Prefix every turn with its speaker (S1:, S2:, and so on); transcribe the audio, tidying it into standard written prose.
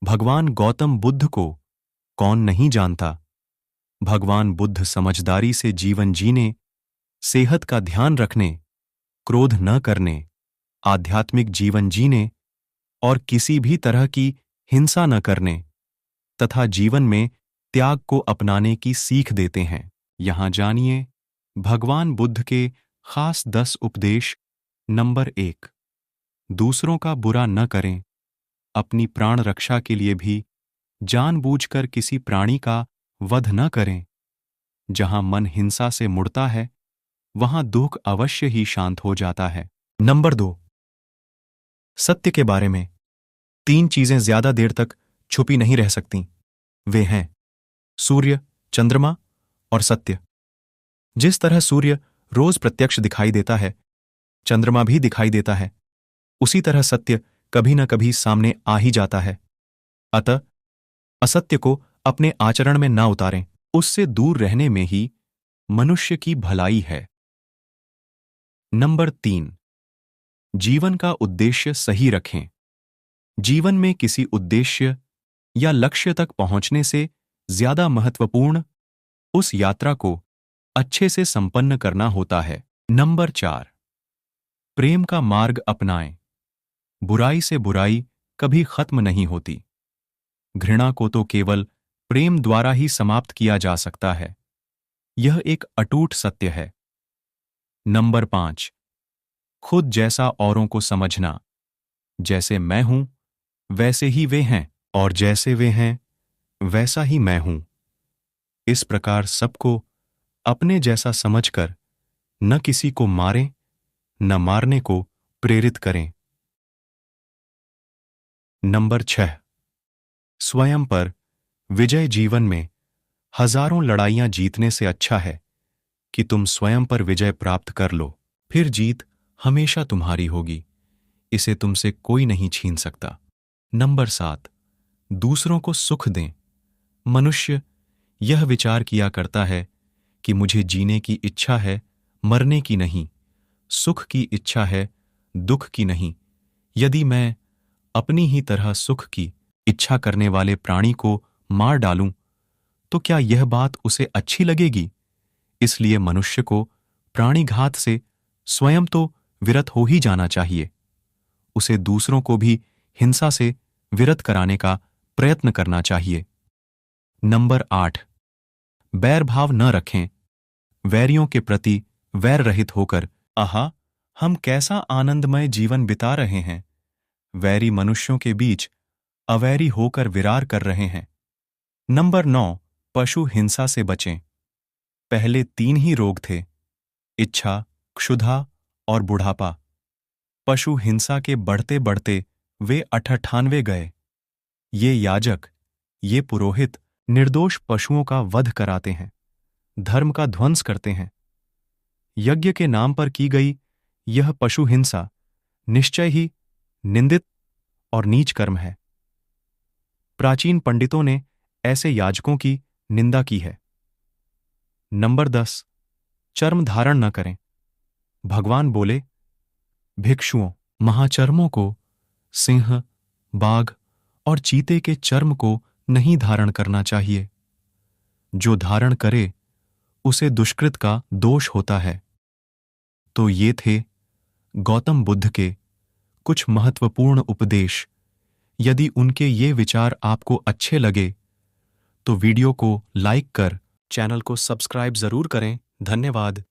S1: भगवान गौतम बुद्ध को कौन नहीं जानता। भगवान बुद्ध समझदारी से जीवन जीने, सेहत का ध्यान रखने, क्रोध न करने, आध्यात्मिक जीवन जीने और किसी भी तरह की हिंसा न करने तथा जीवन में त्याग को अपनाने की सीख देते हैं। यहां जानिए भगवान बुद्ध के खास 10 उपदेश। नंबर 1, दूसरों का बुरा न करें। अपनी प्राण रक्षा के लिए भी जानबूझकर किसी प्राणी का वध न करें। जहां मन हिंसा से मुड़ता है, वहां दुख अवश्य ही शांत हो जाता है। नंबर 2, सत्य के बारे में 3 चीजें ज्यादा देर तक छुपी नहीं रह सकती। वे हैं सूर्य, चंद्रमा और सत्य। जिस तरह सूर्य रोज प्रत्यक्ष दिखाई देता है, चंद्रमा भी दिखाई देता है, उसी तरह सत्य कभी न कभी सामने आ ही जाता है। अतः असत्य को अपने आचरण में ना उतारें। उससे दूर रहने में ही मनुष्य की भलाई है। नंबर 3, जीवन का उद्देश्य सही रखें। जीवन में किसी उद्देश्य या लक्ष्य तक पहुंचने से ज्यादा महत्वपूर्ण उस यात्रा को अच्छे से संपन्न करना होता है। नंबर 4, प्रेम का मार्ग अपनाएं। बुराई से बुराई कभी खत्म नहीं होती। घृणा को तो केवल प्रेम द्वारा ही समाप्त किया जा सकता है। यह एक अटूट सत्य है। नंबर 5, खुद जैसा औरों को समझना। जैसे मैं हूं वैसे ही वे हैं, और जैसे वे हैं वैसा ही मैं हूं। इस प्रकार सबको अपने जैसा समझकर न किसी को मारें, न मारने को प्रेरित करें। नंबर 6, स्वयं पर विजय। जीवन में हजारों लड़ाइयां जीतने से अच्छा है कि तुम स्वयं पर विजय प्राप्त कर लो। फिर जीत हमेशा तुम्हारी होगी। इसे तुमसे कोई नहीं छीन सकता। नंबर 7, दूसरों को सुख दें। मनुष्य यह विचार किया करता है कि मुझे जीने की इच्छा है, मरने की नहीं। सुख की इच्छा है, दुख की नहीं। यदि मैं अपनी ही तरह सुख की इच्छा करने वाले प्राणी को मार डालूं, तो क्या यह बात उसे अच्छी लगेगी? इसलिए मनुष्य को प्राणिघात से स्वयं तो विरत हो ही जाना चाहिए। उसे दूसरों को भी हिंसा से विरत कराने का प्रयत्न करना चाहिए। नंबर 8, बैर भाव न रखें। वैरियों के प्रति वैर रहित होकर, आहा, हम कैसा आनंदमय जीवन बिता रहे हैं। वैरी मनुष्यों के बीच अवैरी होकर विरार कर रहे हैं। नंबर 9, पशु हिंसा से बचें। पहले 3 ही रोग थे, इच्छा, क्षुधा और बुढ़ापा। पशु हिंसा के बढ़ते बढ़ते वे 98 गए। ये याजक, ये पुरोहित निर्दोष पशुओं का वध कराते हैं, धर्म का ध्वंस करते हैं। यज्ञ के नाम पर की गई यह पशु हिंसा निश्चय ही निंदित और नीच कर्म है। प्राचीन पंडितों ने ऐसे याजकों की निंदा की है। नंबर 10, चर्म धारण न करें। भगवान बोले, भिक्षुओं, महाचर्मों को, सिंह, बाघ और चीते के चर्म को नहीं धारण करना चाहिए। जो धारण करे उसे दुष्कृत का दोष होता है। तो ये थे गौतम बुद्ध के कुछ महत्वपूर्ण उपदेश। यदि उनके ये विचार आपको अच्छे लगे तो वीडियो को लाइक कर चैनल को सब्सक्राइब जरूर करें। धन्यवाद।